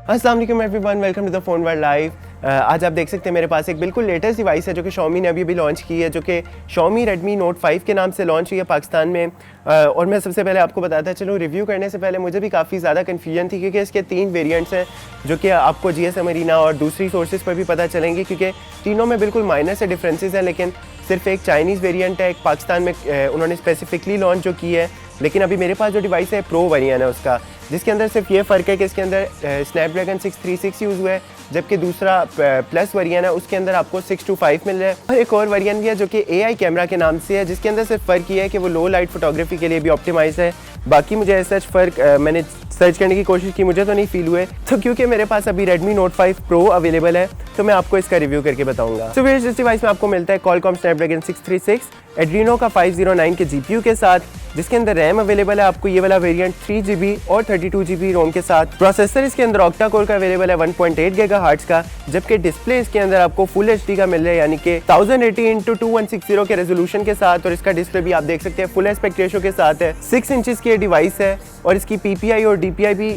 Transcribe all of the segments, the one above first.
अस्सलाम वालेकुम everyone, welcome to the Phoneworld live. आज आप देख सकते हैं मेरे पास एक बिल्कुल लेटेस्ट डिवाइस है जो कि Xiaomi ने अभी लॉन्च की है, जो कि Xiaomi Redmi Note 5 के नाम से लॉन्च हुई है पाकिस्तान में। और मैं सबसे पहले आपको बताता चलूँ, रिव्यू करने से पहले मुझे भी काफ़ी ज़्यादा कन्फ्यूजन थी क्योंकि इसके 3 वेरिएंट्स हैं जो कि आपको GSM अरीना और दूसरी सोर्सेज पर भी पता चलेंगे, क्योंकि तीनों में बिल्कुल माइनर से डिफरेंसेस हैं। लेकिन सिर्फ एक चाइनीज़ वेरिएंट है, एक पाकिस्तान में उन्होंने स्पेसिफिकली लॉन्च जो की है। लेकिन अभी मेरे पास जो डिवाइस है प्रो वेरिएंट है उसका, जिसके अंदर सिर्फ ये फ़र्क है कि इसके अंदर स्नैपड्रैगन 636 यूज़ हुआ है, जबकि दूसरा प्लस वेरिएंट है उसके अंदर आपको 625 मिल रहा है। और एक और वेरिएंट भी है जो कि AI कैमरा के नाम से है, जिसके अंदर सिर्फ फ़र्क ये है कि वो लो लाइट फोटोग्राफी के लिए भी ऑप्टिमाइज है। बाकी मुझे ऐसा फ़र्क मैंने सर्च करने की कोशिश की, मुझे तो नहीं फील हुए। तो क्योंकि मेरे पास अभी Redmi Note 5 Pro अवेलेबल है तो मैं आपको इसका रिव्यू करके बताऊंगा। तो फिर इस डिवाइस में आपको मिलता है Qualcomm Snapdragon 636 Adreno का 509 के GPU के साथ, जिसके अंदर रैम अवेलेबल है आपको ये वाला वेरिएंट 3GB और 32GB रोम के साथ। प्रोसेसर इसके अंदर ऑक्टा कोर का अवेलेबल है 1.8 GHz का, जबकि डिस्प्ले इसके अंदर आपको फुल HD का मिल रहा है, यानी कि 1080x2160 के रेजोल्यूशन के साथ। और इसका डिस्प्ले भी आप देख सकते हैं फुल एस्पेक्ट रेशो के साथ है। 6 इंचेस की डिवाइस है और इसकी PPI और DPI भी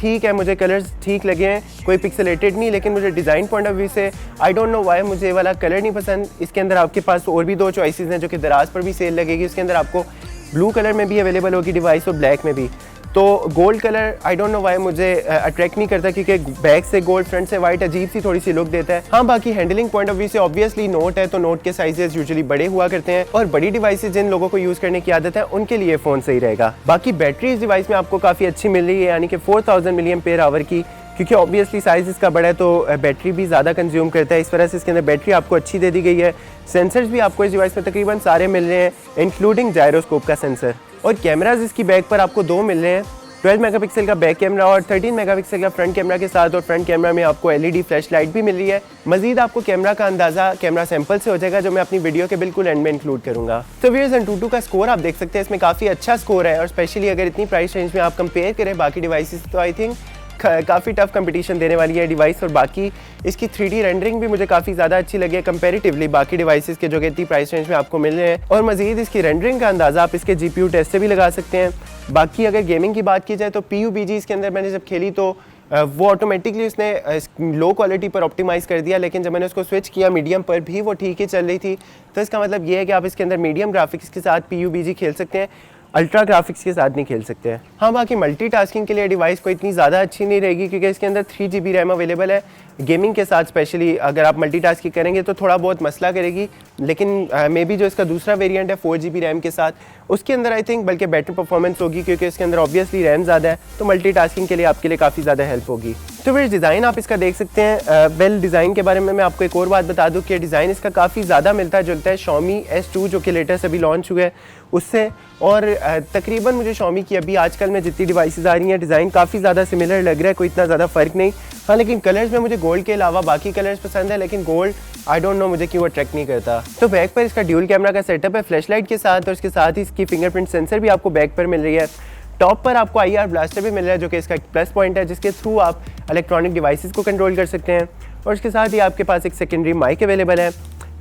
ठीक है, मुझे कलर्स ठीक लगे हैं, कोई पिक्सेलेटेड नहीं। लेकिन मुझे डिज़ाइन पॉइंट ऑफ व्यू से आई डोंट नो वाई मुझे ये वाला कलर नहीं पसंद। इसके अंदर आपके पास और भी 2 चॉइसेस हैं जो कि दराज पर भी सेल लगेगी। इसके अंदर आपको ब्लू कलर में भी अवेलेबल होगी डिवाइस और ब्लैक में भी। तो gold colour I don't know why मुझे अट्रैक्ट नहीं करता, क्योंकि बैक से गोल्ड फ्रंट से वाइट अजीब सी थोड़ी सी लुक देता है। हाँ, बाकी हैंडलिंग पॉइंट ऑफ व्यू से ऑब्वियसली नोट है तो नोट के साइजेस यूजुअली बड़े हुआ करते हैं, और बड़ी डिवाइसेज जिन लोगों को यूज़ करने की आदत है उनके लिए फ़ोन सही रहेगा। बाकी बैटरी इस डिवाइस में आपको काफ़ी अच्छी मिल रही है, यानी कि 4000 mAh की, क्योंकि ऑब्वियसली साइज़ इसका बड़ा है तो बैटरी भी ज़्यादा कंज्यूम करता है। इस वजह से इसके अंदर बैटरी आपको अच्छी दे दी गई है। सेंसर्स भी आपको इस डिवाइस में तकरीबन सारे मिल रहे हैं, इंक्लूडिंग जायरोस्कोप का सेंसर। और कैमराज इसकी बैक पर आपको 2 मिल रहे हैं, 12 मेगापिक्सल का बैक कैमरा और 13 मेगापिक्सल का फ्रंट कैमरा के साथ। और फ्रंट कैमरा में आपको LED फ्लैश लाइट भी मिल रही है। मजीद आपको कैमरा का अंदाज़ा कैमरा सैंपल से हो जाएगा, जो मैं अपनी वीडियो के बिल्कुल एंड में इंक्लूड करूँगा। तो व्यूअर्स, Antutu का स्कोर आप देख सकते हैं, इसमें काफ़ी अच्छा स्कोर है। और स्पेशली अगर इतनी प्राइस रेंज में आप कंपेयर करें बाकी डिवाइसेस तो आई थिंक काफ़ी टफ कंपटीशन देने वाली है डिवाइस। और बाकी इसकी 3D रेंडरिंग भी मुझे काफ़ी ज़्यादा अच्छी लगी है कंपैरेटिवली बाकी डिवाइसेस के जो कि इतनी प्राइस रेंज में आपको मिल रहे हैं। और मज़ीद इसकी रेंडरिंग का अंदाज़ा आप इसके GPU टेस्ट से भी लगा सकते हैं। बाकी अगर गेमिंग की बात की जाए तो PUBG इसके अंदर मैंने जब खेली तो वो ऑटोमेटिकली उसने लो क्वालिटी पर ऑप्टिमाइज़ कर दिया, लेकिन जब मैंने उसको स्विच किया मीडियम पर भी वो ठीक ही चल रही थी। तो इसका मतलब ये है कि आप इसके अंदर मीडियम ग्राफिक्स के साथ PUBG खेल सकते हैं, अल्ट्रा ग्राफिक्स के साथ नहीं खेल सकते हैं। हाँ, बाकी मल्टीटास्किंग के लिए डिवाइस को इतनी ज़्यादा अच्छी नहीं रहेगी, क्योंकि इसके अंदर 3GB रैम अवेलेबल है। गेमिंग के साथ स्पेशली अगर आप मल्टीटास्किंग करेंगे तो थोड़ा बहुत मसला करेगी। लेकिन मे बी जो इसका दूसरा वेरिएंट है 4GB रैम के साथ, उसके अंदर आई थिंक बल्कि बेटर परफॉर्मेंस होगी, क्योंकि इसके अंदर ऑब्वियसली रैम ज़्यादा है, तो मल्टीटास्किंग के लिए आपके लिए काफ़ी ज़्यादा हेल्प होगी। तो फिर डिज़ाइन आप इसका देख सकते हैं। वेल, डिज़ाइन के बारे में मैं आपको एक और बात बता दूं कि डिज़ाइन इसका काफ़ी ज़्यादा मिलता जुलता है Xiaomi S2 जो कि लेटेस्ट अभी लॉन्च हुआ है उससे। और तकरीबन मुझे Xiaomi की अभी आजकल में जितनी डिवाइसेस आ रही हैं डिज़ाइन काफ़ी ज़्यादा सिमिलर लग रहा है, कोई इतना ज़्यादा फ़र्क नहीं। हाँ, लेकिन कलर्स में मुझे गोल्ड के अलावा बाकी कलर्स पसंद है, लेकिन गोल्ड आई डोंट नो मुझे क्यों अट्रैक्ट नहीं करता। तो बैक पर इसका ड्यूल कैमरा का सेटअप है फ्लैशलाइट के साथ, और इसके साथ ही इसकी फिंगरप्रिंट सेंसर भी आपको बैक पर मिल रही है। टॉप पर आपको IR ब्लास्टर भी मिल रहा है, जो कि इसका एक प्लस पॉइंट है, जिसके थ्रू आप इलेक्ट्रॉनिक डिवाइसेस को कंट्रोल कर सकते हैं। और इसके साथ ही आपके पास एक सेकेंडरी माइक अवेलेबल है।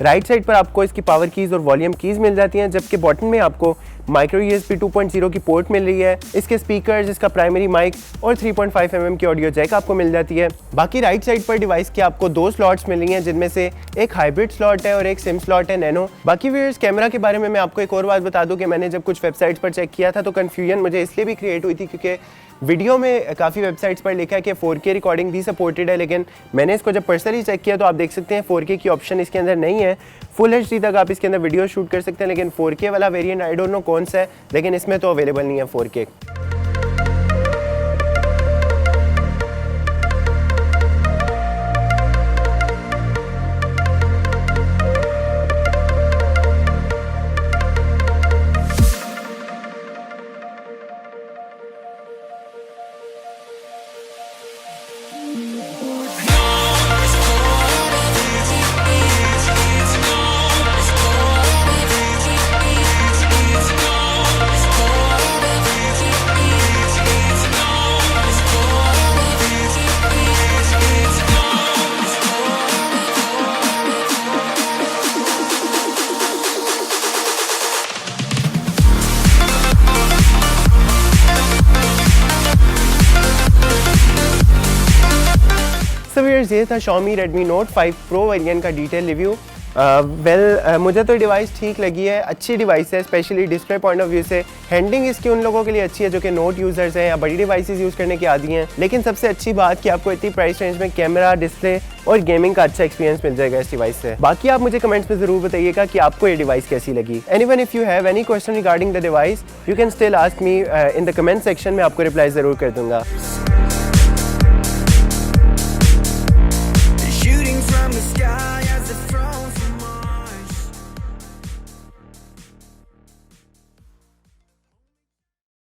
राइट साइड पर आपको इसकी पावर कीज़ और वॉल्यूम कीज़ मिल जाती हैं, जबकि बॉटम में आपको माइक्रो USB 2.0 की पोर्ट मिल रही है। इसके स्पीकर्स, इसका प्राइमरी माइक और 3.5 mm की ऑडियो जैक आपको मिल जाती है। बाकी राइट साइड पर डिवाइस के आपको 2 स्लॉट्स मिल रही हैं, जिनमें से एक हाइब्रिड स्लॉट है और एक सिम स्लॉट है नैनो। बाकी व्यूअर्स, कैमरा के बारे में मैं आपको एक और बात बता दूं कि मैंने जब कुछ वेबसाइट्स पर चेक किया था तो कन्फ्यूजन मुझे इसलिए भी क्रिएट हुई थी क्योंकि वीडियो में काफ़ी वेबसाइट्स पर लिखा है कि 4K रिकॉर्डिंग भी सपोर्टेड है, लेकिन मैंने इसको जब पर्सनली चेक किया तो आप देख सकते हैं 4K की ऑप्शन इसके अंदर नहीं है। फुल HD तक आप इसके अंदर वीडियो शूट कर सकते हैं, लेकिन 4K वाला वेरिएंट आई डोंट नो कौन सा है, लेकिन इसमें तो अवेलेबल नहीं है 4K। गाइस ये था Xiaomi Redmi Note 5 Pro variant का डिटेल रिव्यू। मुझे तो डिवाइस ठीक लगी है, अच्छी डिवाइस है, specially display point of view से। हैंडलिंग इसकी उन लोगों के लिए अच्छी है जो कि नोट यूज़र्स हैं या बड़ी डिवाइसेस यूज़ करने की आदी हैं। लेकिन सबसे अच्छी बात कि आपको इतनी प्राइस रेंज में कैमरा, डिस्प्ले और गेमिंग का अच्छा एक्सपीरियंस मिल जाएगा इस डिवाइस से। बाकी आप मुझे कमेंट्स में ज़रूर बताइएगा कि आपको ये डिवाइस कैसी लगी। Anyone if you have any question regarding the device you can still ask me in the comment section में, आपको रिप्लाई ज़रूर कर दूंगा। Shooting from the sky as if from